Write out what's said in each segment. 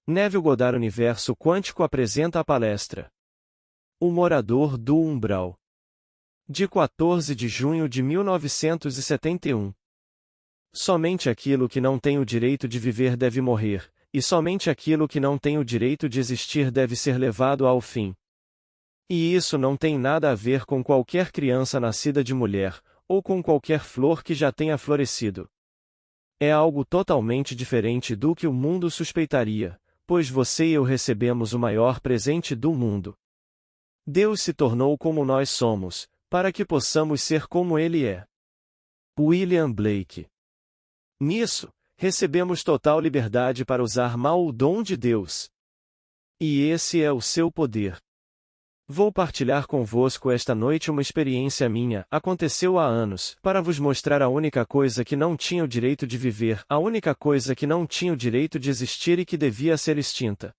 Neville Goddard Universo Quântico apresenta a palestra O Morador do Umbral, de 14 de junho de 1971. Somente aquilo que não tem o direito de viver deve morrer, e somente aquilo que não tem o direito de existir deve ser levado ao fim. E isso não tem nada a ver com qualquer criança nascida de mulher, ou com qualquer flor que já tenha florescido. É algo totalmente diferente do que o mundo suspeitaria, pois você e eu recebemos o maior presente do mundo. Deus se tornou como nós somos, para que possamos ser como Ele é. William Blake. Nisso, recebemos total liberdade para usar mal o dom de Deus. E esse é o seu poder. Vou partilhar convosco esta noite uma experiência minha, aconteceu há anos, para vos mostrar a única coisa que não tinha o direito de viver, a única coisa que não tinha o direito de existir e que devia ser extinta.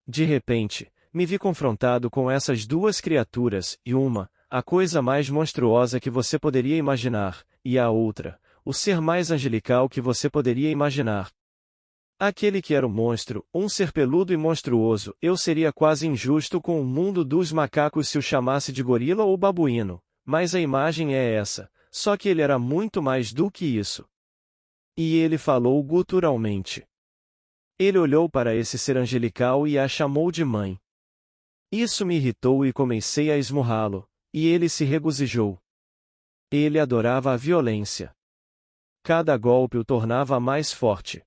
De repente, me vi confrontado com essas duas criaturas, e uma, a coisa mais monstruosa que você poderia imaginar, e a outra, o ser mais angelical que você poderia imaginar. Aquele que era o monstro, um ser peludo e monstruoso, eu seria quase injusto com o mundo dos macacos se o chamasse de gorila ou babuíno, mas a imagem é essa, só que ele era muito mais do que isso. E ele falou guturalmente. Ele olhou para esse ser angelical e a chamou de mãe. Isso me irritou e comecei a esmurrá-lo, e ele se regozijou. Ele adorava a violência. Cada golpe o tornava mais forte.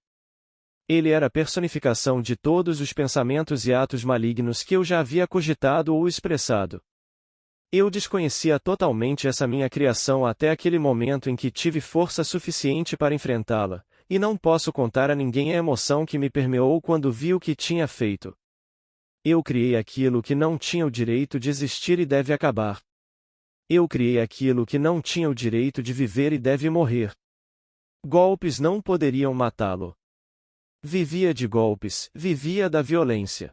Ele era a personificação de todos os pensamentos e atos malignos que eu já havia cogitado ou expressado. Eu desconhecia totalmente essa minha criação até aquele momento em que tive força suficiente para enfrentá-la, e não posso contar a ninguém a emoção que me permeou quando vi o que tinha feito. Eu criei aquilo que não tinha o direito de existir e deve acabar. Eu criei aquilo que não tinha o direito de viver e deve morrer. Golpes não poderiam matá-lo. Vivia de golpes, vivia da violência.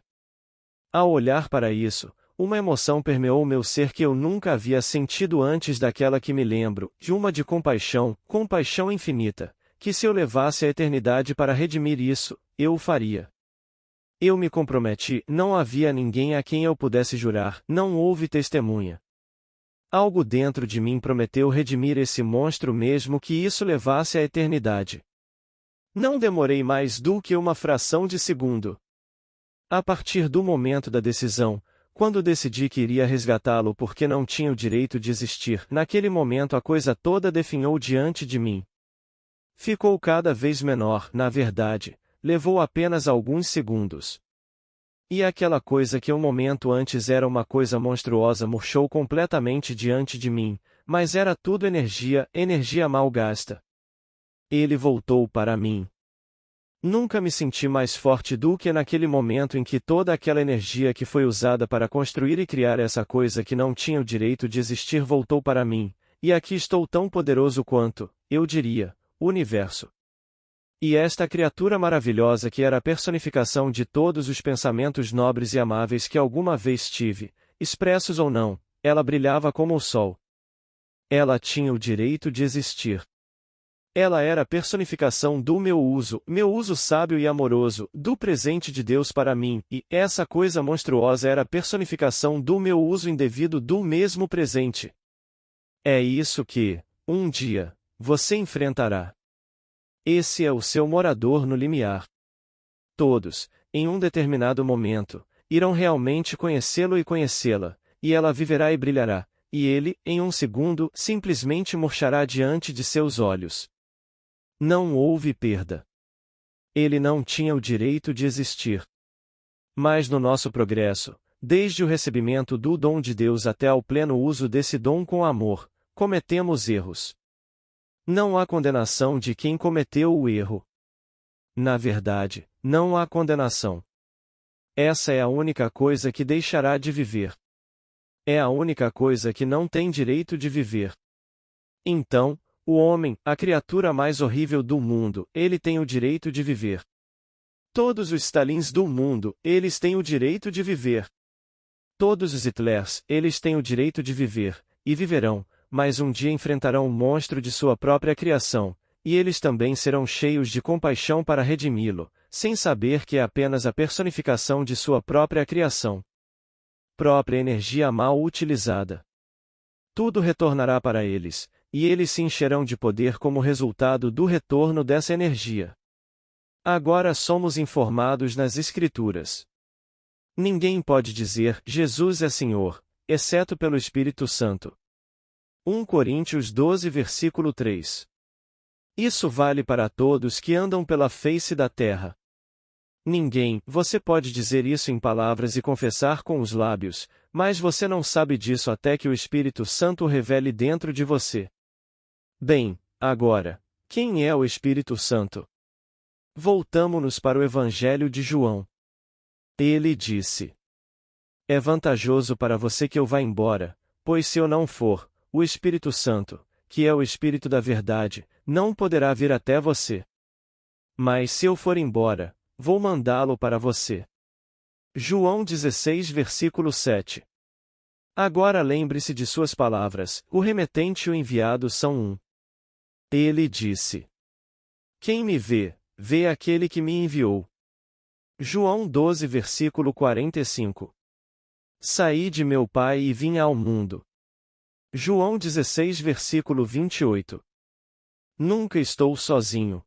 Ao olhar para isso, uma emoção permeou meu ser que eu nunca havia sentido antes daquela que me lembro, de uma de compaixão, compaixão infinita, que se eu levasse a eternidade para redimir isso, eu o faria. Eu me comprometi, não havia ninguém a quem eu pudesse jurar, não houve testemunha. Algo dentro de mim prometeu redimir esse monstro mesmo que isso levasse à eternidade. Não demorei mais do que uma fração de segundo. A partir do momento da decisão, quando decidi que iria resgatá-lo porque não tinha o direito de existir, naquele momento a coisa toda definhou diante de mim. Ficou cada vez menor, na verdade, levou apenas alguns segundos. E aquela coisa que um momento antes era uma coisa monstruosa murchou completamente diante de mim, mas era tudo energia, energia mal gasta. Ele voltou para mim. Nunca me senti mais forte do que naquele momento em que toda aquela energia que foi usada para construir e criar essa coisa que não tinha o direito de existir voltou para mim, e aqui estou tão poderoso quanto, eu diria, o universo. E esta criatura maravilhosa que era a personificação de todos os pensamentos nobres e amáveis que alguma vez tive, expressos ou não, ela brilhava como o sol. Ela tinha o direito de existir. Ela era a personificação do meu uso sábio e amoroso, do presente de Deus para mim, e essa coisa monstruosa era a personificação do meu uso indevido do mesmo presente. É isso que, um dia, você enfrentará. Esse é o seu morador no limiar. Todos, em um determinado momento, irão realmente conhecê-lo e conhecê-la, e ela viverá e brilhará, e ele, em um segundo, simplesmente murchará diante de seus olhos. Não houve perda. Ele não tinha o direito de existir. Mas no nosso progresso, desde o recebimento do dom de Deus até ao pleno uso desse dom com amor, cometemos erros. Não há condenação de quem cometeu o erro. Na verdade, não há condenação. Essa é a única coisa que deixará de viver. É a única coisa que não tem direito de viver. Então, o homem, a criatura mais horrível do mundo, ele tem o direito de viver. Todos os Stalins do mundo, eles têm o direito de viver. Todos os Hitlers, eles têm o direito de viver, e viverão, mas um dia enfrentarão o monstro de sua própria criação, e eles também serão cheios de compaixão para redimi-lo, sem saber que é apenas a personificação de sua própria criação. Própria energia mal utilizada. Tudo retornará para eles, e eles se encherão de poder como resultado do retorno dessa energia. Agora somos informados nas Escrituras. Ninguém pode dizer, Jesus é Senhor, exceto pelo Espírito Santo. 1 Coríntios 12 versículo 3. Isso vale para todos que andam pela face da terra. Ninguém, você pode dizer isso em palavras e confessar com os lábios, mas você não sabe disso até que o Espírito Santo o revele dentro de você. Bem, agora, quem é o Espírito Santo? Voltamo-nos para o Evangelho de João. Ele disse: É vantajoso para você que eu vá embora, pois se eu não for, o Espírito Santo, que é o Espírito da verdade, não poderá vir até você. Mas se eu for embora, vou mandá-lo para você. João 16 versículo 7. Agora lembre-se de suas palavras, o remetente e o enviado são um. Ele disse: Quem me vê, vê aquele que me enviou. João 12 versículo 45. Saí de meu Pai e vim ao mundo. João 16 versículo 28. Nunca estou sozinho.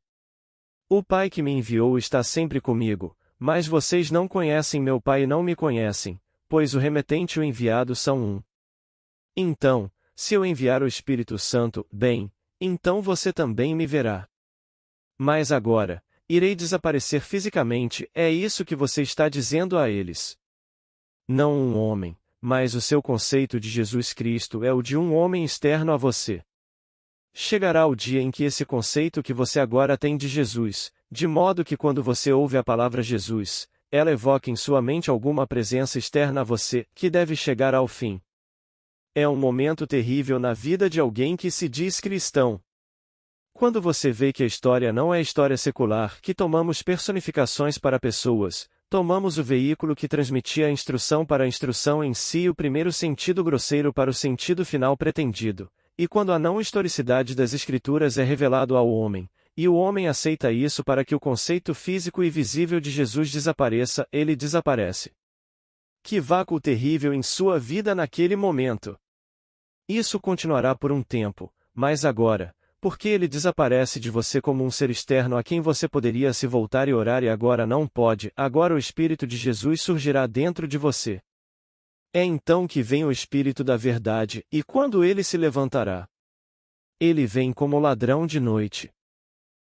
O Pai que me enviou está sempre comigo, mas vocês não conhecem meu Pai e não me conhecem, pois o remetente e o enviado são um. Então, se eu enviar o Espírito Santo, bem, então você também me verá. Mas agora, irei desaparecer fisicamente, é isso que você está dizendo a eles. Não um homem, mas o seu conceito de Jesus Cristo é o de um homem externo a você. Chegará o dia em que esse conceito que você agora tem de Jesus, de modo que quando você ouve a palavra Jesus, ela evoca em sua mente alguma presença externa a você, que deve chegar ao fim. É um momento terrível na vida de alguém que se diz cristão. Quando você vê que a história não é história secular, que tomamos personificações para pessoas, tomamos o veículo que transmitia a instrução para a instrução em si e o primeiro sentido grosseiro para o sentido final pretendido, e quando a não historicidade das Escrituras é revelado ao homem, e o homem aceita isso para que o conceito físico e visível de Jesus desapareça, ele desaparece. Que vácuo terrível em sua vida naquele momento! Isso continuará por um tempo, mas agora, porque ele desaparece de você como um ser externo a quem você poderia se voltar e orar e agora não pode, agora o Espírito de Jesus surgirá dentro de você. É então que vem o Espírito da verdade, e quando ele se levantará? Ele vem como ladrão de noite.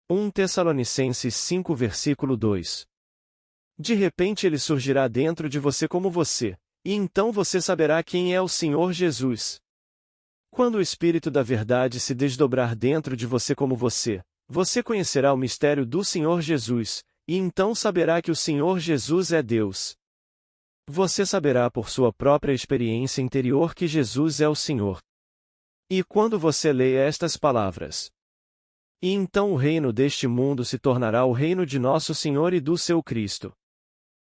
1 Tessalonicenses 5 versículo 2. De repente ele surgirá dentro de você como você, e então você saberá quem é o Senhor Jesus. Quando o Espírito da verdade se desdobrar dentro de você como você, você conhecerá o mistério do Senhor Jesus, e então saberá que o Senhor Jesus é Deus. Você saberá por sua própria experiência interior que Jesus é o Senhor. E quando você lê estas palavras, e então o reino deste mundo se tornará o reino de nosso Senhor e do seu Cristo.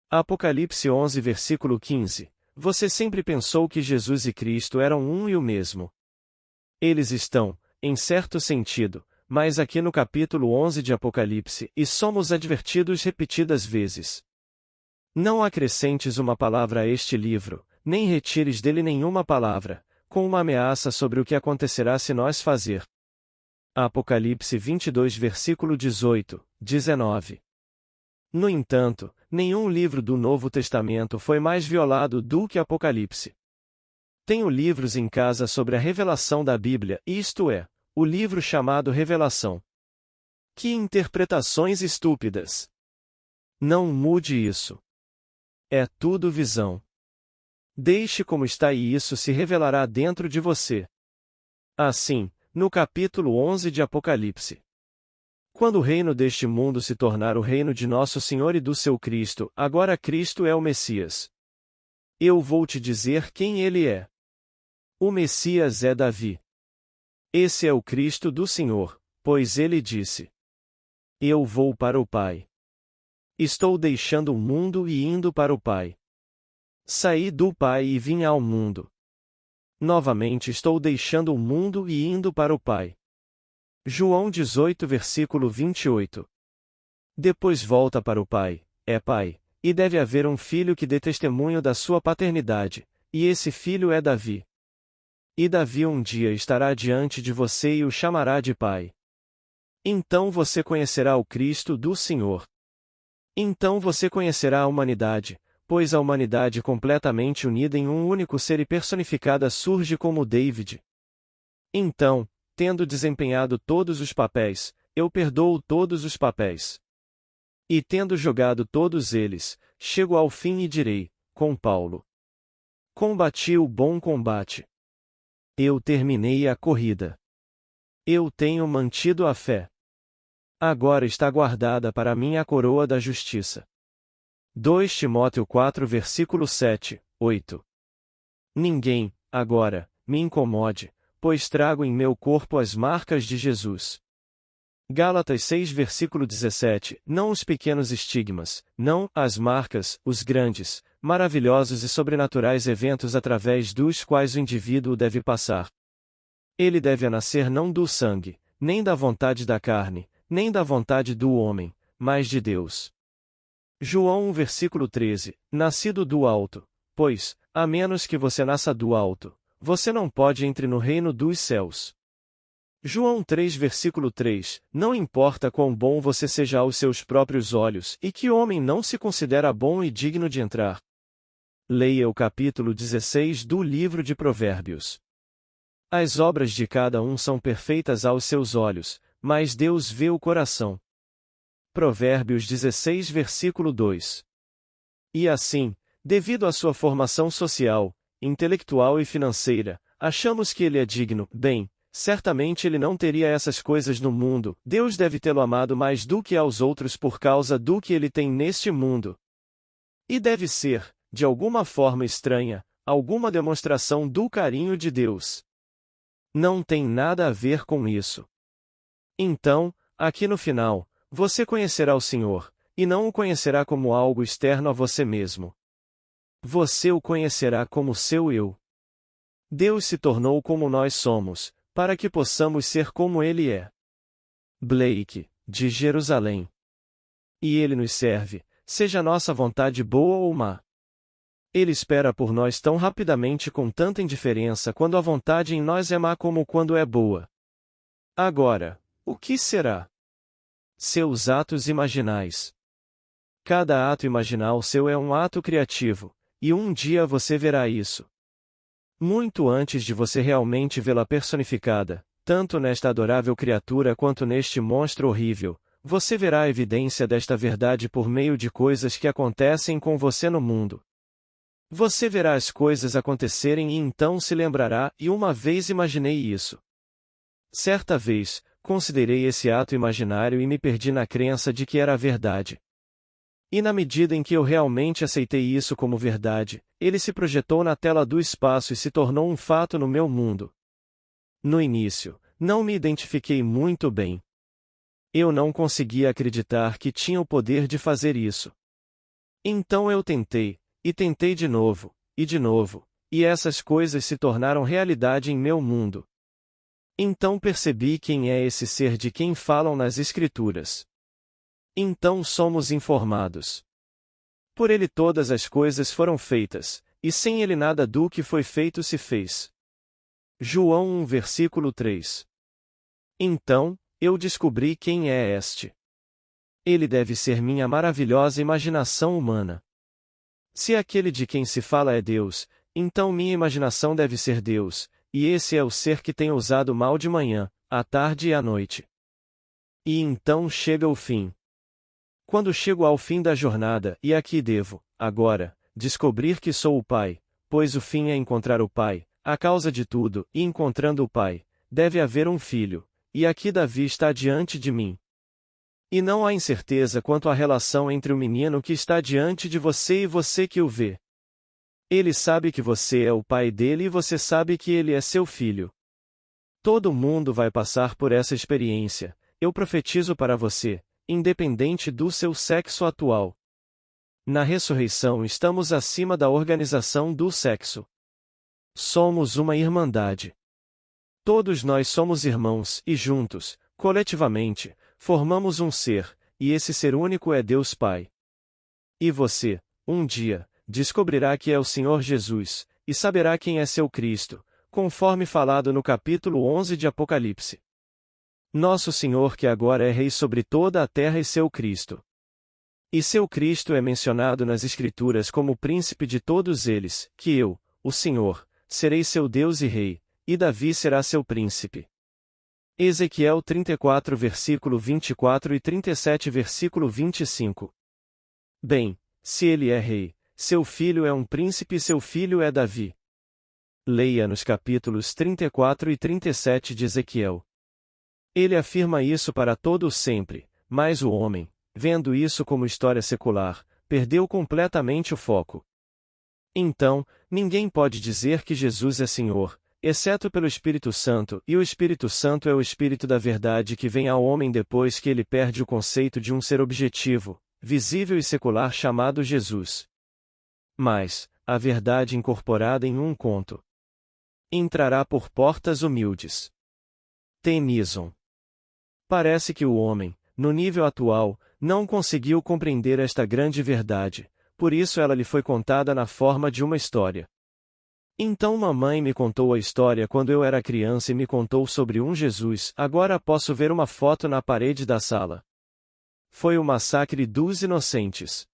Apocalipse 11 versículo 15. Você sempre pensou que Jesus e Cristo eram um e o mesmo. Eles estão, em certo sentido, mas aqui no capítulo 11 de Apocalipse, e somos advertidos repetidas vezes. Não acrescentes uma palavra a este livro, nem retires dele nenhuma palavra, com uma ameaça sobre o que acontecerá se nós fazer. Apocalipse 22 versículo 18, 19. No entanto, nenhum livro do Novo Testamento foi mais violado do que Apocalipse. Tenho livros em casa sobre a revelação da Bíblia, isto é, o livro chamado Revelação. Que interpretações estúpidas! Não mude isso. É tudo visão. Deixe como está e isso se revelará dentro de você. Assim, no capítulo 11 de Apocalipse. Quando o reino deste mundo se tornar o reino de nosso Senhor e do seu Cristo, agora Cristo é o Messias. Eu vou te dizer quem ele é. O Messias é Davi. Esse é o Cristo do Senhor, pois ele disse: Eu vou para o Pai. Estou deixando o mundo e indo para o Pai. Saí do Pai e vim ao mundo. Novamente estou deixando o mundo e indo para o Pai. João 18 versículo 28. Depois volta para o pai, é pai, e deve haver um filho que dê testemunho da sua paternidade, e esse filho é Davi. E Davi um dia estará diante de você e o chamará de pai. Então você conhecerá o Cristo do Senhor. Então você conhecerá a humanidade, pois a humanidade completamente unida em um único ser e personificada surge como David. Então, tendo desempenhado todos os papéis, eu perdoo todos os papéis. E tendo jogado todos eles, chego ao fim e direi, com Paulo: combati o bom combate. Eu terminei a corrida. Eu tenho mantido a fé. Agora está guardada para mim a coroa da justiça. 2 Timóteo 4 versículo 7, 8. Ninguém, agora, me incomode, pois trago em meu corpo as marcas de Jesus. Gálatas 6 versículo 17, não os pequenos estigmas, não as marcas, os grandes, maravilhosos e sobrenaturais eventos através dos quais o indivíduo deve passar. Ele deve nascer não do sangue, nem da vontade da carne, nem da vontade do homem, mas de Deus. João 1 versículo 13, nascido do alto, pois, a menos que você nasça do alto, você não pode entrar no reino dos céus. João 3 versículo 3, não importa quão bom você seja aos seus próprios olhos e que homem não se considera bom e digno de entrar. Leia o capítulo 16 do livro de Provérbios. As obras de cada um são perfeitas aos seus olhos, mas Deus vê o coração. Provérbios 16 versículo 2. E assim, devido à sua formação social, intelectual e financeira, achamos que ele é digno, bem, certamente ele não teria essas coisas no mundo, Deus deve tê-lo amado mais do que aos outros por causa do que ele tem neste mundo. E deve ser, de alguma forma estranha, alguma demonstração do carinho de Deus. Não tem nada a ver com isso. Então, aqui no final, você conhecerá o Senhor, e não o conhecerá como algo externo a você mesmo. Você o conhecerá como seu eu. Deus se tornou como nós somos, para que possamos ser como Ele é. Blake, de Jerusalém. E Ele nos serve, seja nossa vontade boa ou má. Ele espera por nós tão rapidamente com tanta indiferença quando a vontade em nós é má como quando é boa. Agora, o que será? Seus atos imaginais. Cada ato imaginal seu é um ato criativo, e um dia você verá isso. Muito antes de você realmente vê-la personificada, tanto nesta adorável criatura quanto neste monstro horrível, você verá a evidência desta verdade por meio de coisas que acontecem com você no mundo. Você verá as coisas acontecerem e então se lembrará, e uma vez imaginei isso. Certa vez, considerei esse ato imaginário e me perdi na crença de que era a verdade. E na medida em que eu realmente aceitei isso como verdade, ele se projetou na tela do espaço e se tornou um fato no meu mundo. No início, não me identifiquei muito bem. Eu não conseguia acreditar que tinha o poder de fazer isso. Então eu tentei, e tentei de novo, e essas coisas se tornaram realidade em meu mundo. Então percebi quem é esse ser de quem falam nas Escrituras. Então somos informados. Por ele todas as coisas foram feitas, e sem ele nada do que foi feito se fez. João 1 versículo 3. Então, eu descobri quem é este. Ele deve ser minha maravilhosa imaginação humana. Se aquele de quem se fala é Deus, então minha imaginação deve ser Deus, e esse é o ser que tem usado mal de manhã, à tarde e à noite. E então chega o fim. Quando chego ao fim da jornada, e aqui devo, agora, descobrir que sou o Pai, pois o fim é encontrar o Pai, a causa de tudo, e encontrando o Pai, deve haver um filho, e aqui Davi está diante de mim. E não há incerteza quanto à relação entre o menino que está diante de você e você que o vê. Ele sabe que você é o pai dele e você sabe que ele é seu filho. Todo mundo vai passar por essa experiência, eu profetizo para você, independente do seu sexo atual. Na ressurreição estamos acima da organização do sexo. Somos uma irmandade. Todos nós somos irmãos, e juntos, Coletivamente, formamos um ser, e esse ser único é Deus Pai. E você, um dia, descobrirá que é o Senhor Jesus, e saberá quem é seu Cristo, conforme falado no capítulo 11 de Apocalipse. Nosso Senhor que agora é Rei sobre toda a terra e seu Cristo. E seu Cristo é mencionado nas Escrituras como o príncipe de todos eles, que eu, o Senhor, serei seu Deus e Rei, e Davi será seu príncipe. Ezequiel 34 versículo 24 e 37 versículo 25. Bem, se ele é rei, seu filho é um príncipe e seu filho é Davi. Leia nos capítulos 34 e 37 de Ezequiel. Ele afirma isso para todo o sempre, mas o homem, vendo isso como história secular, perdeu completamente o foco. Então, ninguém pode dizer que Jesus é Senhor, exceto pelo Espírito Santo, e o Espírito Santo é o Espírito da verdade que vem ao homem depois que ele perde o conceito de um ser objetivo, visível e secular chamado Jesus. Mas, a verdade incorporada em um conto entrará por portas humildes. Tennyson. Parece que o homem, no nível atual, não conseguiu compreender esta grande verdade, por isso ela lhe foi contada na forma de uma história. Então mamãe me contou a história quando eu era criança e me contou sobre um Jesus. Agora posso ver uma foto na parede da sala. Foi o massacre dos inocentes.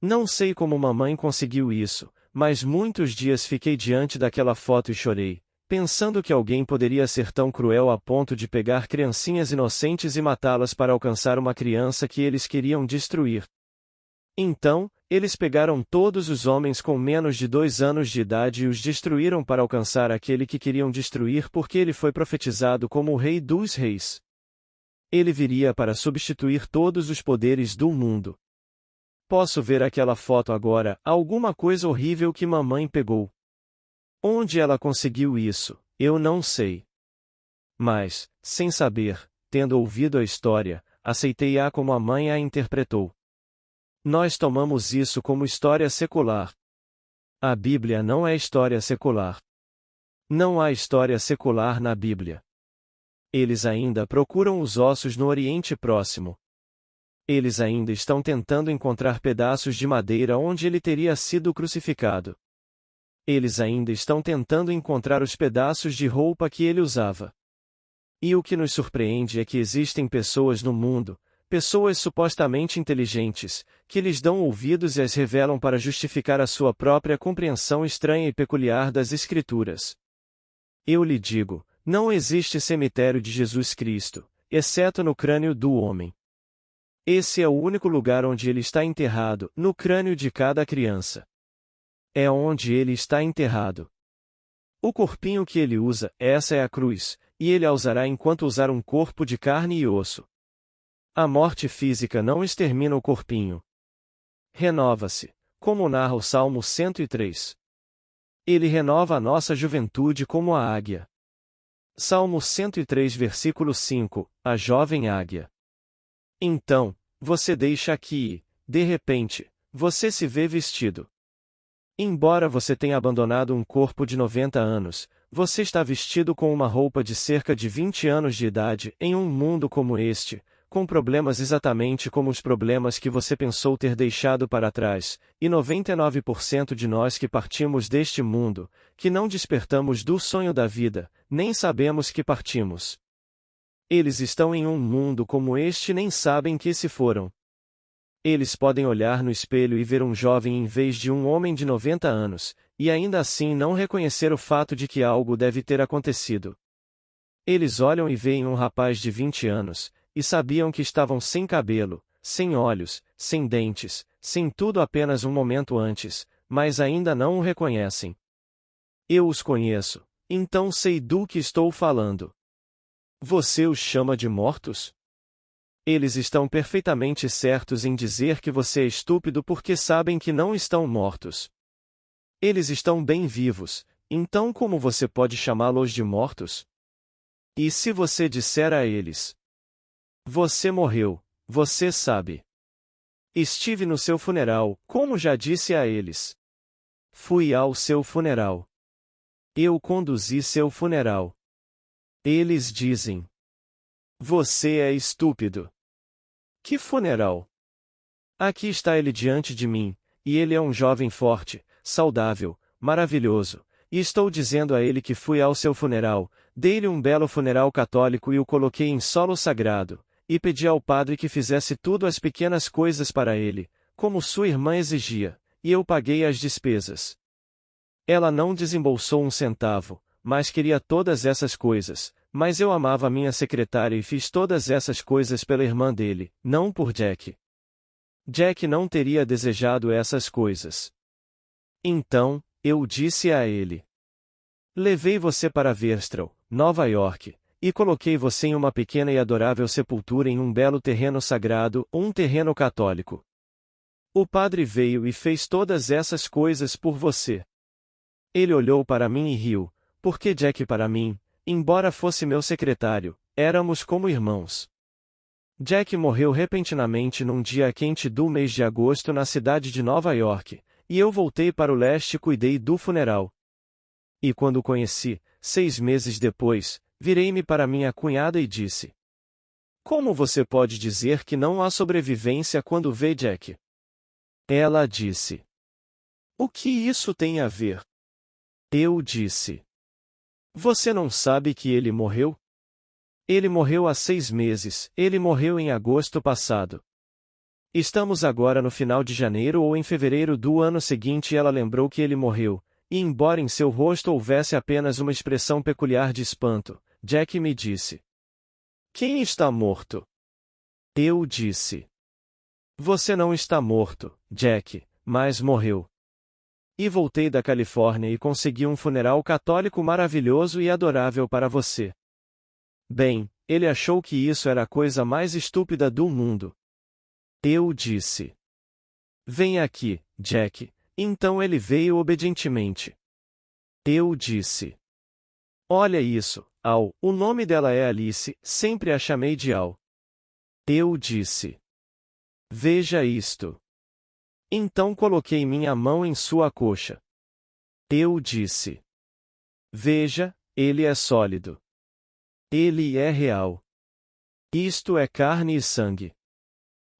Não sei como mamãe conseguiu isso, mas muitos dias fiquei diante daquela foto e chorei, pensando que alguém poderia ser tão cruel a ponto de pegar criancinhas inocentes e matá-las para alcançar uma criança que eles queriam destruir. Então, eles pegaram todos os homens com menos de 2 anos de idade e os destruíram para alcançar aquele que queriam destruir porque ele foi profetizado como o Rei dos Reis. Ele viria para substituir todos os poderes do mundo. Posso ver aquela foto agora, alguma coisa horrível que mamãe pegou. Onde ela conseguiu isso, eu não sei. Mas, sem saber, tendo ouvido a história, aceitei-a como a mãe a interpretou. Nós tomamos isso como história secular. A Bíblia não é história secular. Não há história secular na Bíblia. Eles ainda procuram os ossos no Oriente Próximo. Eles ainda estão tentando encontrar pedaços de madeira onde ele teria sido crucificado. Eles ainda estão tentando encontrar os pedaços de roupa que ele usava. E o que nos surpreende é que existem pessoas no mundo, pessoas supostamente inteligentes, que lhes dão ouvidos e as revelam para justificar a sua própria compreensão estranha e peculiar das Escrituras. Eu lhe digo, não existe cemitério de Jesus Cristo, exceto no crânio do homem. Esse é o único lugar onde ele está enterrado, no crânio de cada criança. É onde ele está enterrado. O corpinho que ele usa, essa é a cruz, e ele a usará enquanto usar um corpo de carne e osso. A morte física não extermina o corpinho. Renova-se, como narra o Salmo 103. Ele renova a nossa juventude como a águia. Salmo 103 versículo 5, a jovem águia. Então, você deixa aqui e, de repente, você se vê vestido. Embora você tenha abandonado um corpo de 90 anos, você está vestido com uma roupa de cerca de 20 anos de idade em um mundo como este, com problemas exatamente como os problemas que você pensou ter deixado para trás, e 99% de nós que partimos deste mundo, que não despertamos do sonho da vida, nem sabemos que partimos. Eles estão em um mundo como este e nem sabem que se foram. Eles podem olhar no espelho e ver um jovem em vez de um homem de 90 anos, e ainda assim não reconhecer o fato de que algo deve ter acontecido. Eles olham e veem um rapaz de 20 anos, e sabiam que estavam sem cabelo, sem olhos, sem dentes, sem tudo apenas um momento antes, mas ainda não o reconhecem. Eu os conheço, então sei do que estou falando. Você os chama de mortos? Eles estão perfeitamente certos em dizer que você é estúpido porque sabem que não estão mortos. Eles estão bem vivos, então como você pode chamá-los de mortos? E se você disser a eles: você morreu, você sabe. Estive no seu funeral, como já disse a eles. Fui ao seu funeral. Eu conduzi seu funeral. Eles dizem: Você é estúpido. Que funeral? Aqui está ele diante de mim, e ele é um jovem forte, saudável, maravilhoso, e estou dizendo a ele que fui ao seu funeral, dei-lhe um belo funeral católico e o coloquei em solo sagrado, e pedi ao padre que fizesse tudo as pequenas coisas para ele, como sua irmã exigia, e eu paguei as despesas. Ela não desembolsou um centavo, mas queria todas essas coisas, mas eu amava minha secretária e fiz todas essas coisas pela irmã dele, não por Jack. Jack não teria desejado essas coisas. Então, eu disse a ele: levei você para Verstrau, Nova York, e coloquei você em uma pequena e adorável sepultura em um belo terreno sagrado, um terreno católico. O padre veio e fez todas essas coisas por você. Ele olhou para mim e riu, porque Jack para mim, embora fosse meu secretário, éramos como irmãos. Jack morreu repentinamente num dia quente do mês de agosto na cidade de Nova York, e eu voltei para o leste e cuidei do funeral. E quando o conheci, 6 meses depois, virei-me para minha cunhada e disse: como você pode dizer que não há sobrevivência quando vê Jack? Ela disse: o que isso tem a ver? Eu disse: você não sabe que ele morreu? Ele morreu há 6 meses, ele morreu em agosto passado. Estamos agora no final de janeiro ou em fevereiro do ano seguinte e ela lembrou que ele morreu, e embora em seu rosto houvesse apenas uma expressão peculiar de espanto, Jack me disse: quem está morto? Eu disse: você não está morto, Jack, mas morreu. E voltei da Califórnia e consegui um funeral católico maravilhoso e adorável para você. Bem, ele achou que isso era a coisa mais estúpida do mundo. Eu disse: vem aqui, Jack. Então ele veio obedientemente. Eu disse: olha isso, Al. O nome dela é Alice, sempre a chamei de Al. Eu disse: veja isto. Então coloquei minha mão em sua coxa. Eu disse: veja, ele é sólido. Ele é real. Isto é carne e sangue.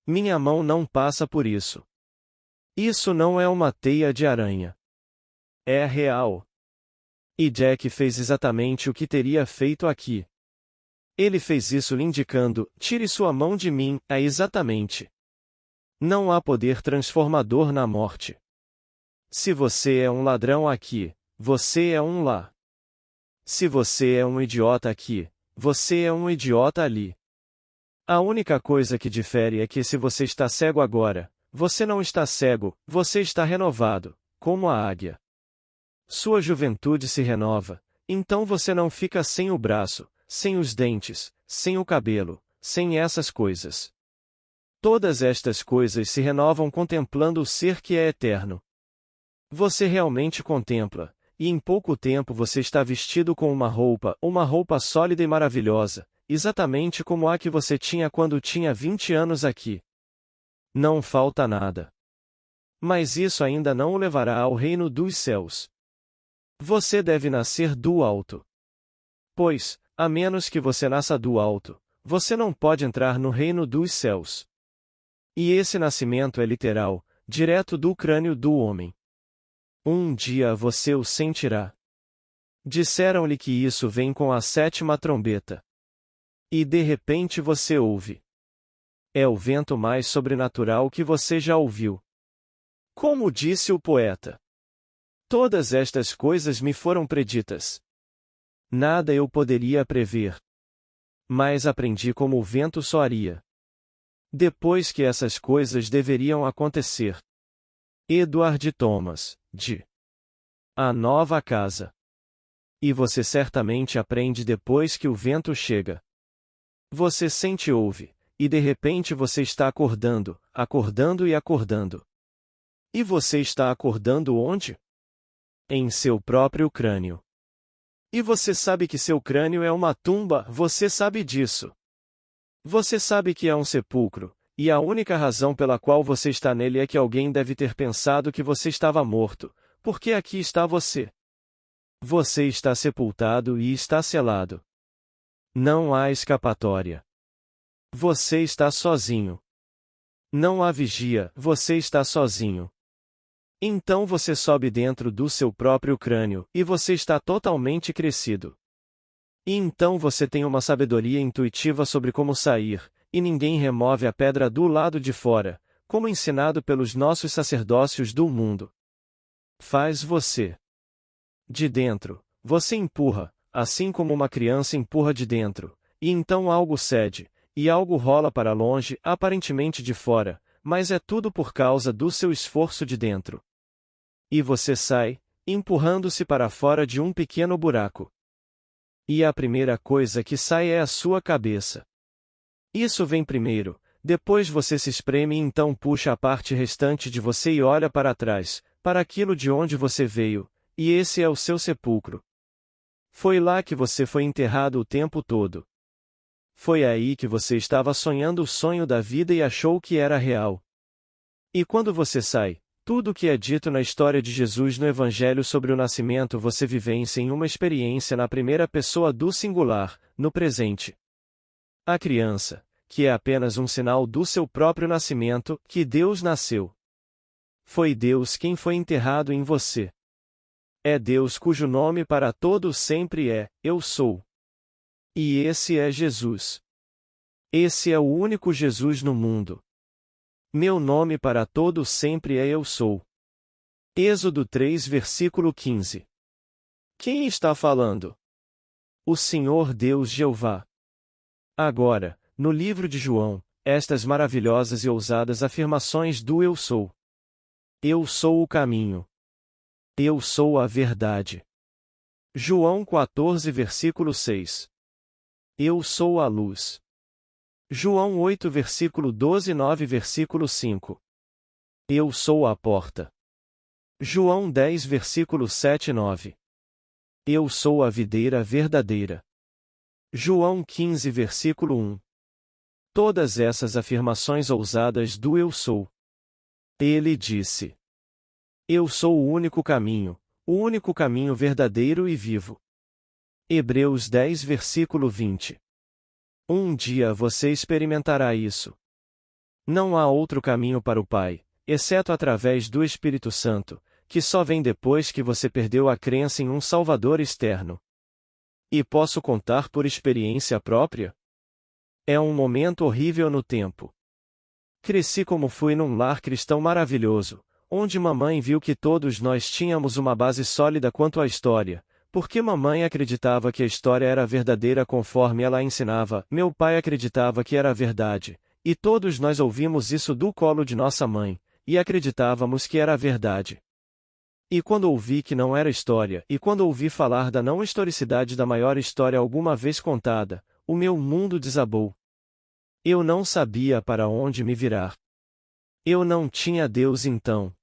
Minha mão não passa por isso. Isso não é uma teia de aranha. É real. E Jack fez exatamente o que teria feito aqui. Ele fez isso lhe indicando: tire sua mão de mim, é exatamente. Não há poder transformador na morte. Se você é um ladrão aqui, você é um lá. Se você é um idiota aqui, você é um idiota ali. A única coisa que difere é que se você está cego agora, você não está cego, você está renovado, como a águia. Sua juventude se renova, então você não fica sem o braço, sem os dentes, sem o cabelo, sem essas coisas. Todas estas coisas se renovam contemplando o ser que é eterno. Você realmente contempla, e em pouco tempo você está vestido com uma roupa sólida e maravilhosa, exatamente como a que você tinha quando tinha 20 anos aqui. Não falta nada. Mas isso ainda não o levará ao reino dos céus. Você deve nascer do alto. Pois, a menos que você nasça do alto, você não pode entrar no reino dos céus. E esse nascimento é literal, direto do crânio do homem. Um dia você o sentirá. Disseram-lhe que isso vem com a 7ª trombeta. E de repente você ouve. É o vento mais sobrenatural que você já ouviu. Como disse o poeta: todas estas coisas me foram preditas. Nada eu poderia prever. Mas aprendi como o vento soaria. Depois que essas coisas deveriam acontecer. Edward Thomas, de A Nova Casa. E você certamente aprende depois que o vento chega. Você sente e ouve, e de repente você está acordando, acordando e acordando. E você está acordando onde? Em seu próprio crânio. E você sabe que seu crânio é uma tumba, você sabe disso. Você sabe que é um sepulcro, e a única razão pela qual você está nele é que alguém deve ter pensado que você estava morto, porque aqui está você. Você está sepultado e está selado. Não há escapatória. Você está sozinho. Não há vigia, você está sozinho. Então você sobe dentro do seu próprio crânio, e você está totalmente crescido. E então você tem uma sabedoria intuitiva sobre como sair, e ninguém remove a pedra do lado de fora, como ensinado pelos nossos sacerdócios do mundo. Faz você. De dentro, você empurra, assim como uma criança empurra de dentro, e então algo cede, e algo rola para longe, aparentemente de fora, mas é tudo por causa do seu esforço de dentro. E você sai, empurrando-se para fora de um pequeno buraco. E a primeira coisa que sai é a sua cabeça. Isso vem primeiro, depois você se espreme e então puxa a parte restante de você e olha para trás, para aquilo de onde você veio, e esse é o seu sepulcro. Foi lá que você foi enterrado o tempo todo. Foi aí que você estava sonhando o sonho da vida e achou que era real. E quando você sai, tudo o que é dito na história de Jesus no Evangelho sobre o nascimento você vivencia em uma experiência na primeira pessoa do singular, no presente. A criança, que é apenas um sinal do seu próprio nascimento, que Deus nasceu. Foi Deus quem foi enterrado em você. É Deus cujo nome para todos sempre é, Eu Sou. E esse é Jesus. Esse é o único Jesus no mundo. Meu nome para todos sempre é Eu Sou. Êxodo 3 versículo 15. Quem está falando? O Senhor Deus Jeová. Agora, no livro de João, estas maravilhosas e ousadas afirmações do Eu Sou. Eu sou o caminho. Eu sou a verdade. João 14 versículo 6. Eu sou a luz. João 8 versículo 12 e 9 versículo 5. Eu sou a porta. João 10 versículo 7 e 9. Eu sou a videira verdadeira. João 15 versículo 1. Todas essas afirmações ousadas do Eu Sou. Ele disse: Eu sou o único caminho verdadeiro e vivo. Hebreus 10 versículo 20. Um dia você experimentará isso. Não há outro caminho para o Pai, exceto através do Espírito Santo, que só vem depois que você perdeu a crença em um Salvador externo. E posso contar por experiência própria? É um momento horrível no tempo. Cresci como fui num lar cristão maravilhoso, onde mamãe viu que todos nós tínhamos uma base sólida quanto à história, porque mamãe acreditava que a história era verdadeira conforme ela ensinava, meu pai acreditava que era verdade, e todos nós ouvimos isso do colo de nossa mãe, e acreditávamos que era verdade. E quando ouvi que não era história, e quando ouvi falar da não historicidade da maior história alguma vez contada, o meu mundo desabou. Eu não sabia para onde me virar. Eu não tinha Deus então.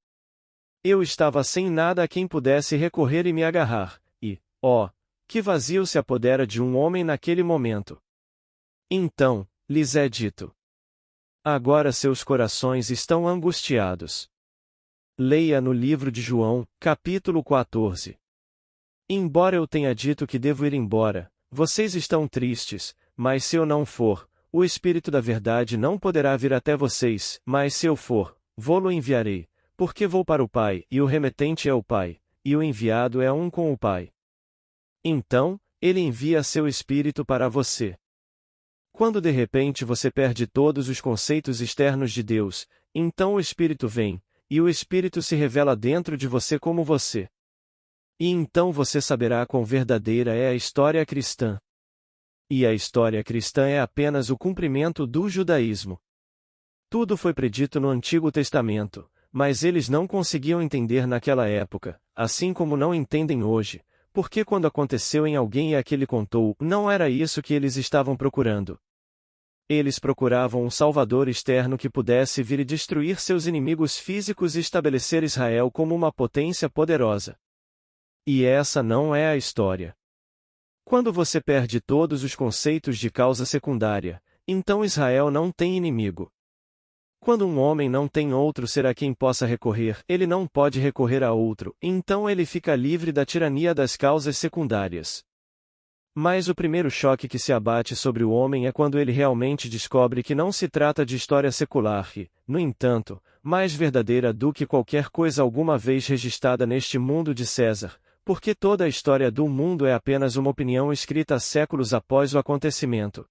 Eu estava sem nada a quem pudesse recorrer e me agarrar, e, oh, que vazio se apodera de um homem naquele momento. Então, lhes é dito: agora seus corações estão angustiados. Leia no livro de João, capítulo 14. Embora eu tenha dito que devo ir embora, vocês estão tristes, mas se eu não for, o Espírito da Verdade não poderá vir até vocês, mas se eu for, vô-lo enviarei, porque vou para o Pai, e o remetente é o Pai, e o enviado é um com o Pai. Então, ele envia seu Espírito para você. Quando de repente você perde todos os conceitos externos de Deus, então o Espírito vem, e o Espírito se revela dentro de você como você. E então você saberá quão verdadeira é a história cristã. E a história cristã é apenas o cumprimento do judaísmo. Tudo foi predito no Antigo Testamento, mas eles não conseguiam entender naquela época, assim como não entendem hoje, porque quando aconteceu em alguém e aquele contou, não era isso que eles estavam procurando. Eles procuravam um Salvador externo que pudesse vir e destruir seus inimigos físicos e estabelecer Israel como uma potência poderosa. E essa não é a história. Quando você perde todos os conceitos de causa secundária, então Israel não tem inimigo. Quando um homem não tem outro ser a quem possa recorrer, ele não pode recorrer a outro, então ele fica livre da tirania das causas secundárias. Mas o primeiro choque que se abate sobre o homem é quando ele realmente descobre que não se trata de história secular e, no entanto, mais verdadeira do que qualquer coisa alguma vez registrada neste mundo de César, porque toda a história do mundo é apenas uma opinião escrita séculos após o acontecimento.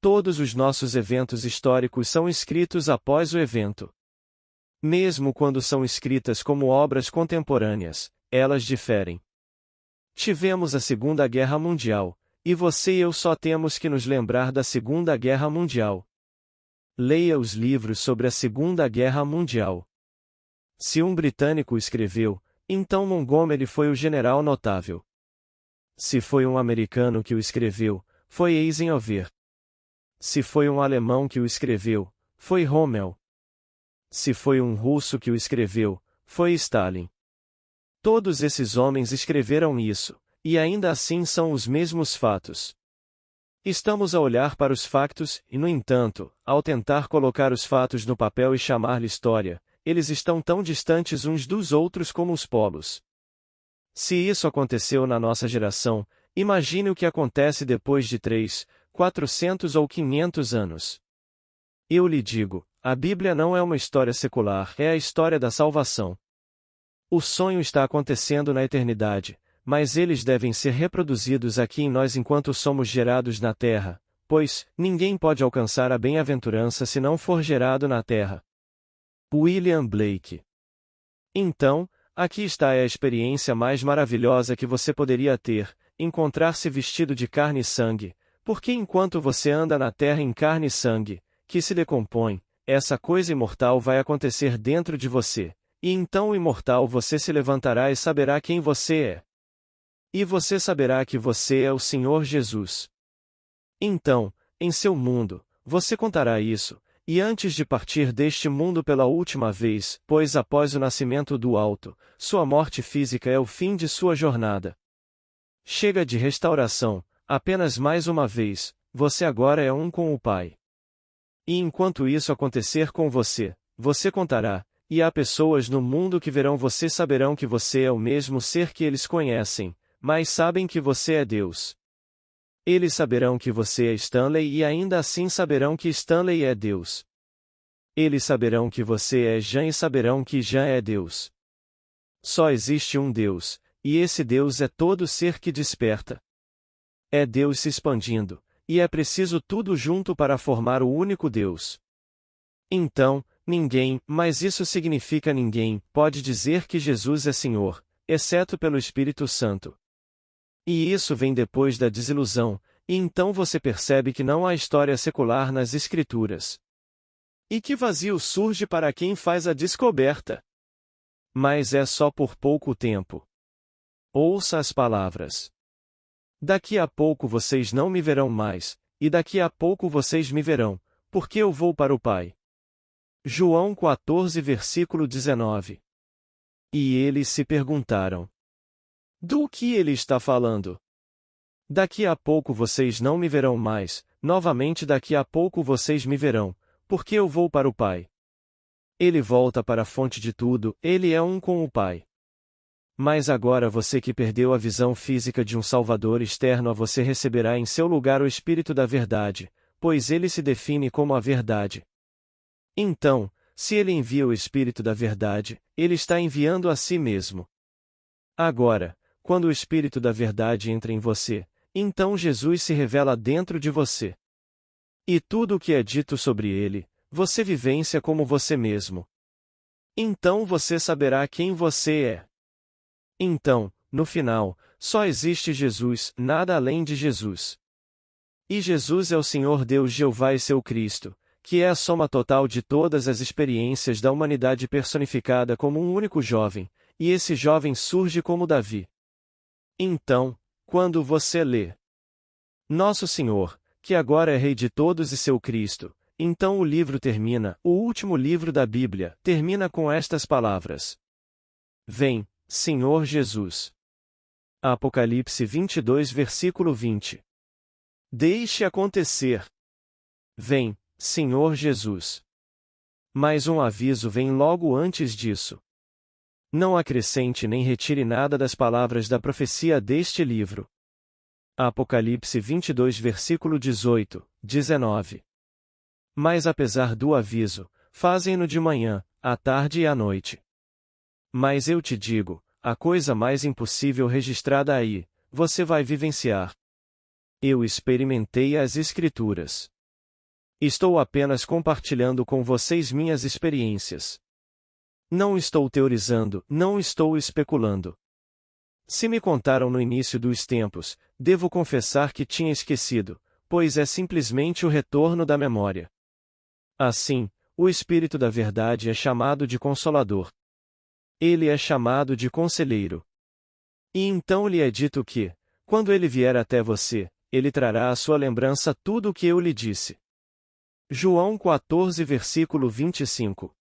Todos os nossos eventos históricos são escritos após o evento. Mesmo quando são escritas como obras contemporâneas, elas diferem. Tivemos a Segunda Guerra Mundial, e você e eu só temos que nos lembrar da Segunda Guerra Mundial. Leia os livros sobre a Segunda Guerra Mundial. Se um britânico escreveu, então Montgomery foi o general notável. Se foi um americano que o escreveu, foi Eisenhower. Se foi um alemão que o escreveu, foi Rommel. Se foi um russo que o escreveu, foi Stalin. Todos esses homens escreveram isso, e ainda assim são os mesmos fatos. Estamos a olhar para os factos, e no entanto, ao tentar colocar os fatos no papel e chamar-lhe história, eles estão tão distantes uns dos outros como os polos. Se isso aconteceu na nossa geração, imagine o que acontece depois de 3, 400 ou 500 anos. Eu lhe digo, a Bíblia não é uma história secular, é a história da salvação. O sonho está acontecendo na eternidade, mas eles devem ser reproduzidos aqui em nós enquanto somos gerados na terra, pois ninguém pode alcançar a bem-aventurança se não for gerado na terra. William Blake. Então, aqui está a experiência mais maravilhosa que você poderia ter, encontrar-se vestido de carne e sangue, porque enquanto você anda na terra em carne e sangue, que se decompõe, essa coisa imortal vai acontecer dentro de você, e então o imortal você se levantará e saberá quem você é. E você saberá que você é o Senhor Jesus. Então, em seu mundo, você contará isso, e antes de partir deste mundo pela última vez, pois após o nascimento do alto, sua morte física é o fim de sua jornada. Chega de restauração, apenas mais uma vez, você agora é um com o Pai. E enquanto isso acontecer com você, você contará, e há pessoas no mundo que verão você saberão que você é o mesmo ser que eles conhecem, mas sabem que você é Deus. Eles saberão que você é Stanley e ainda assim saberão que Stanley é Deus. Eles saberão que você é Jean e saberão que Jean é Deus. Só existe um Deus, e esse Deus é todo ser que desperta. É Deus se expandindo, e é preciso tudo junto para formar o único Deus. Então, ninguém, mas isso significa ninguém, pode dizer que Jesus é Senhor, exceto pelo Espírito Santo. E isso vem depois da desilusão, e então você percebe que não há história secular nas Escrituras. E que vazio surge para quem faz a descoberta. Mas é só por pouco tempo. Ouça as palavras. Daqui a pouco vocês não me verão mais, e daqui a pouco vocês me verão, porque eu vou para o Pai. João 14 versículo 19. E eles se perguntaram: do que ele está falando? Daqui a pouco vocês não me verão mais, novamente daqui a pouco vocês me verão, porque eu vou para o Pai. Ele volta para a fonte de tudo, ele é um com o Pai. Mas agora você que perdeu a visão física de um Salvador externo a você receberá em seu lugar o Espírito da Verdade, pois ele se define como a Verdade. Então, se ele envia o Espírito da Verdade, ele está enviando a si mesmo. Agora, quando o Espírito da Verdade entra em você, então Jesus se revela dentro de você. E tudo o que é dito sobre ele, você vivencia como você mesmo. Então você saberá quem você é. Então, no final, só existe Jesus, nada além de Jesus. E Jesus é o Senhor Deus Jeová e seu Cristo, que é a soma total de todas as experiências da humanidade personificada como um único jovem, e esse jovem surge como Davi. Então, quando você lê Nosso Senhor, que agora é Rei de todos e seu Cristo, então o livro termina, o último livro da Bíblia, termina com estas palavras: Vem, Senhor Jesus. Apocalipse 22 versículo 20. Deixe acontecer. Vem, Senhor Jesus. Mas um aviso vem logo antes disso. Não acrescente nem retire nada das palavras da profecia deste livro. Apocalipse 22 versículo 18, 19. Mas apesar do aviso, fazem-no de manhã, à tarde e à noite. Mas eu te digo, a coisa mais impossível registrada aí, você vai vivenciar. Eu experimentei as Escrituras. Estou apenas compartilhando com vocês minhas experiências. Não estou teorizando, não estou especulando. Se me contaram no início dos tempos, devo confessar que tinha esquecido, pois é simplesmente o retorno da memória. Assim, o Espírito da Verdade é chamado de Consolador. Ele é chamado de Conselheiro. E então lhe é dito que, quando ele vier até você, ele trará à sua lembrança tudo o que eu lhe disse. João 14 versículo 25.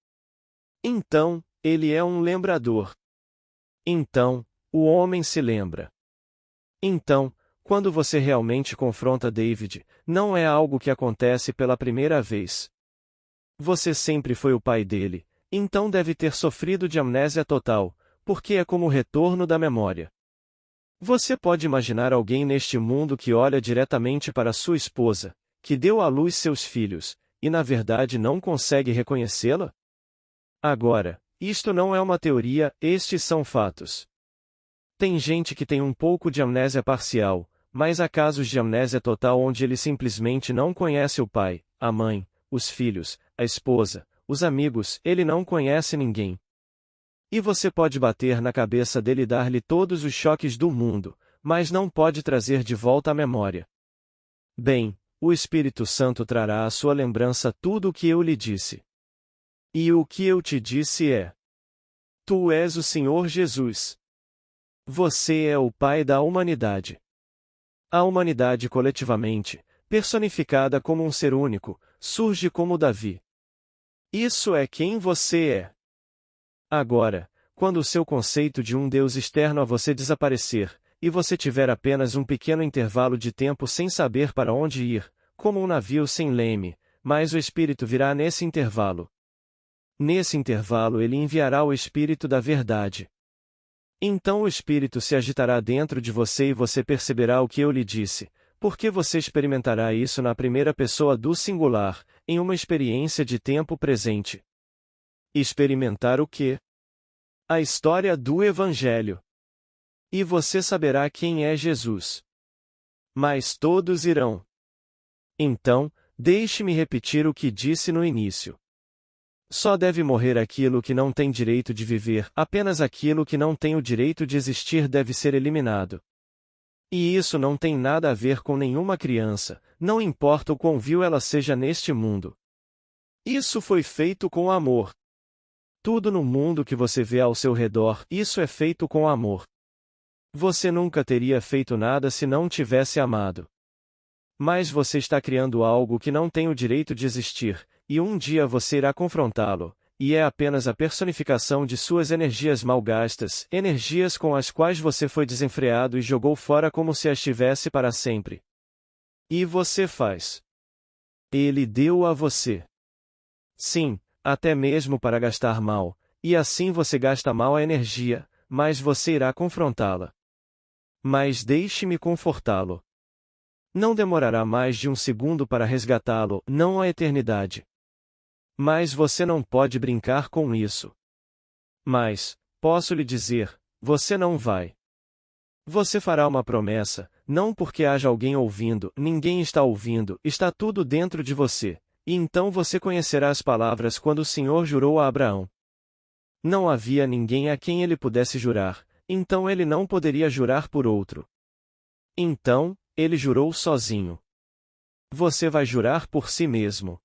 Então, ele é um lembrador. Então, o homem se lembra. Então, quando você realmente confronta David, não é algo que acontece pela primeira vez. Você sempre foi o pai dele, então deve ter sofrido de amnésia total, porque é como o retorno da memória. Você pode imaginar alguém neste mundo que olha diretamente para sua esposa, que deu à luz seus filhos, e na verdade não consegue reconhecê-la? Agora, isto não é uma teoria, estes são fatos. Tem gente que tem um pouco de amnésia parcial, mas há casos de amnésia total onde ele simplesmente não conhece o pai, a mãe, os filhos, a esposa, os amigos, ele não conhece ninguém. E você pode bater na cabeça dele e dar-lhe todos os choques do mundo, mas não pode trazer de volta a memória. Bem, o Espírito Santo trará à sua lembrança tudo o que eu lhe disse. E o que eu te disse é: Tu és o Senhor Jesus. Você é o Pai da humanidade. A humanidade coletivamente, personificada como um ser único, surge como Davi. Isso é quem você é. Agora, quando o seu conceito de um Deus externo a você desaparecer, e você tiver apenas um pequeno intervalo de tempo sem saber para onde ir, como um navio sem leme, mas o Espírito virá nesse intervalo. Nesse intervalo ele enviará o Espírito da Verdade. Então o Espírito se agitará dentro de você e você perceberá o que eu lhe disse, porque você experimentará isso na primeira pessoa do singular, em uma experiência de tempo presente. Experimentar o quê? A história do Evangelho. E você saberá quem é Jesus. Mas todos irão. Então, deixe-me repetir o que disse no início. Só deve morrer aquilo que não tem direito de viver, apenas aquilo que não tem o direito de existir deve ser eliminado. E isso não tem nada a ver com nenhuma criança, não importa o quão vil ela seja neste mundo. Isso foi feito com amor. Tudo no mundo que você vê ao seu redor, isso é feito com amor. Você nunca teria feito nada se não tivesse amado. Mas você está criando algo que não tem o direito de existir, e um dia você irá confrontá-lo, e é apenas a personificação de suas energias malgastas, energias com as quais você foi desenfreado e jogou fora como se as tivesse para sempre. E você faz. Ele deu a você. Sim, até mesmo para gastar mal, e assim você gasta mal a energia, mas você irá confrontá-la. Mas deixe-me confortá-lo. Não demorará mais de um segundo para resgatá-lo, não a eternidade. Mas você não pode brincar com isso. Mas, posso lhe dizer, você não vai. Você fará uma promessa, não porque haja alguém ouvindo, ninguém está ouvindo, está tudo dentro de você, e então você conhecerá as palavras quando o Senhor jurou a Abraão. Não havia ninguém a quem ele pudesse jurar, então ele não poderia jurar por outro. Então, ele jurou sozinho. Você vai jurar por si mesmo.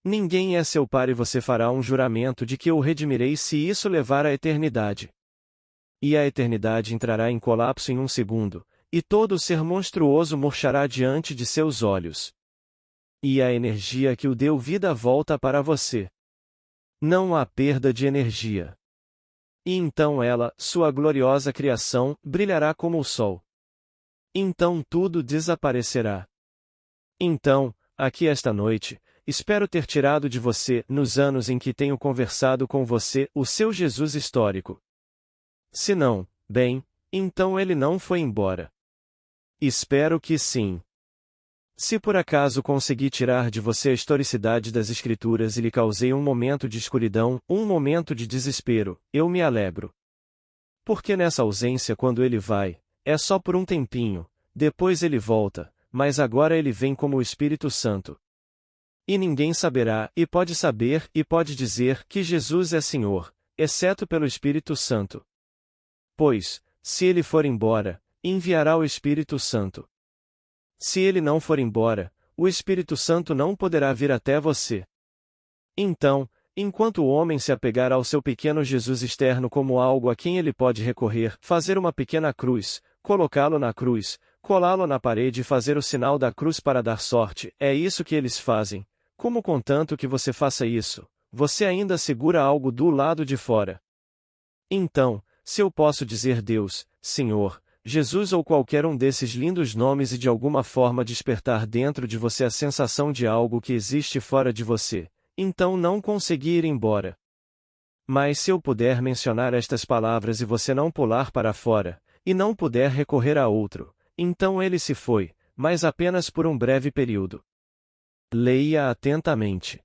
Ninguém é seu par e você fará um juramento de que eu o redimirei se isso levar à eternidade. E a eternidade entrará em colapso em um segundo, e todo o ser monstruoso murchará diante de seus olhos. E a energia que o deu vida volta para você. Não há perda de energia. E então ela, sua gloriosa criação, brilhará como o sol. Então tudo desaparecerá. Então, aqui esta noite, espero ter tirado de você, nos anos em que tenho conversado com você, o seu Jesus histórico. Se não, bem, então ele não foi embora. Espero que sim. Se por acaso consegui tirar de você a historicidade das Escrituras e lhe causei um momento de escuridão, um momento de desespero, eu me alegro. Porque nessa ausência, quando ele vai, é só por um tempinho, depois ele volta, mas agora ele vem como o Espírito Santo. E ninguém saberá, e pode saber, e pode dizer, que Jesus é Senhor, exceto pelo Espírito Santo. Pois, se ele for embora, enviará o Espírito Santo. Se ele não for embora, o Espírito Santo não poderá vir até você. Então, enquanto o homem se apegar ao seu pequeno Jesus externo como algo a quem ele pode recorrer, fazer uma pequena cruz, colocá-lo na cruz, colá-lo na parede e fazer o sinal da cruz para dar sorte, é isso que eles fazem. Como contanto que você faça isso, você ainda segura algo do lado de fora. Então, se eu posso dizer Deus, Senhor, Jesus ou qualquer um desses lindos nomes e de alguma forma despertar dentro de você a sensação de algo que existe fora de você, então não consegui ir embora. Mas se eu puder mencionar estas palavras e você não pular para fora, e não puder recorrer a outro, então ele se foi, mas apenas por um breve período. Leia atentamente.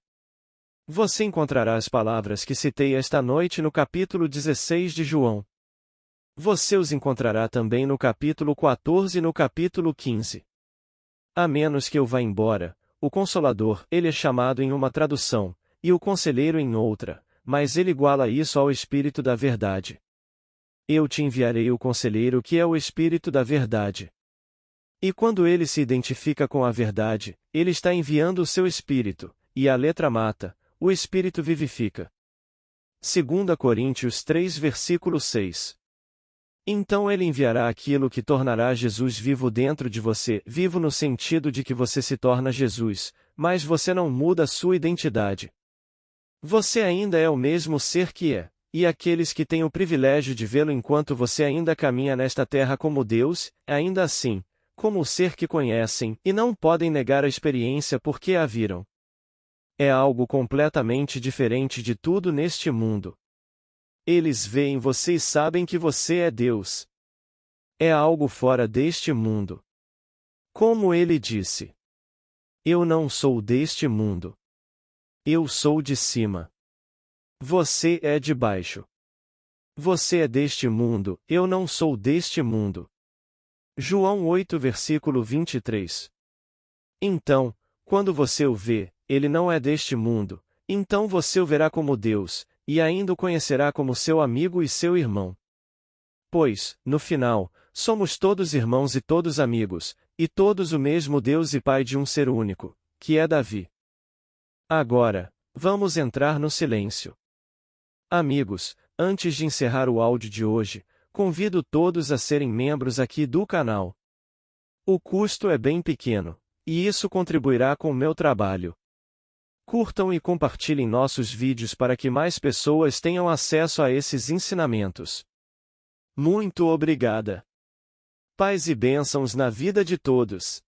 Você encontrará as palavras que citei esta noite no capítulo 16 de João. Você os encontrará também no capítulo 14 e no capítulo 15. A menos que eu vá embora, o Consolador, ele é chamado em uma tradução, e o Conselheiro em outra, mas ele iguala isso ao Espírito da Verdade. Eu te enviarei o Conselheiro que é o Espírito da Verdade. E quando ele se identifica com a verdade, ele está enviando o seu Espírito, e a letra mata, o Espírito vivifica. 2 Coríntios 3 versículo 6. Então ele enviará aquilo que tornará Jesus vivo dentro de você, vivo no sentido de que você se torna Jesus, mas você não muda sua identidade. Você ainda é o mesmo ser que é, e aqueles que têm o privilégio de vê-lo enquanto você ainda caminha nesta terra como Deus, ainda assim, como o ser que conhecem, e não podem negar a experiência porque a viram. É algo completamente diferente de tudo neste mundo. Eles veem você e sabem que você é Deus. É algo fora deste mundo. Como ele disse: Eu não sou deste mundo. Eu sou de cima. Você é de baixo. Você é deste mundo, eu não sou deste mundo. João 8 versículo 23. Então, quando você o vê, ele não é deste mundo, então você o verá como Deus, e ainda o conhecerá como seu amigo e seu irmão. Pois, no final, somos todos irmãos e todos amigos, e todos o mesmo Deus e Pai de um ser único, que é Davi. Agora, vamos entrar no silêncio. Amigos, antes de encerrar o áudio de hoje, convido todos a serem membros aqui do canal. O custo é bem pequeno, e isso contribuirá com o meu trabalho. Curtam e compartilhem nossos vídeos para que mais pessoas tenham acesso a esses ensinamentos. Muito obrigada. Paz e bênçãos na vida de todos.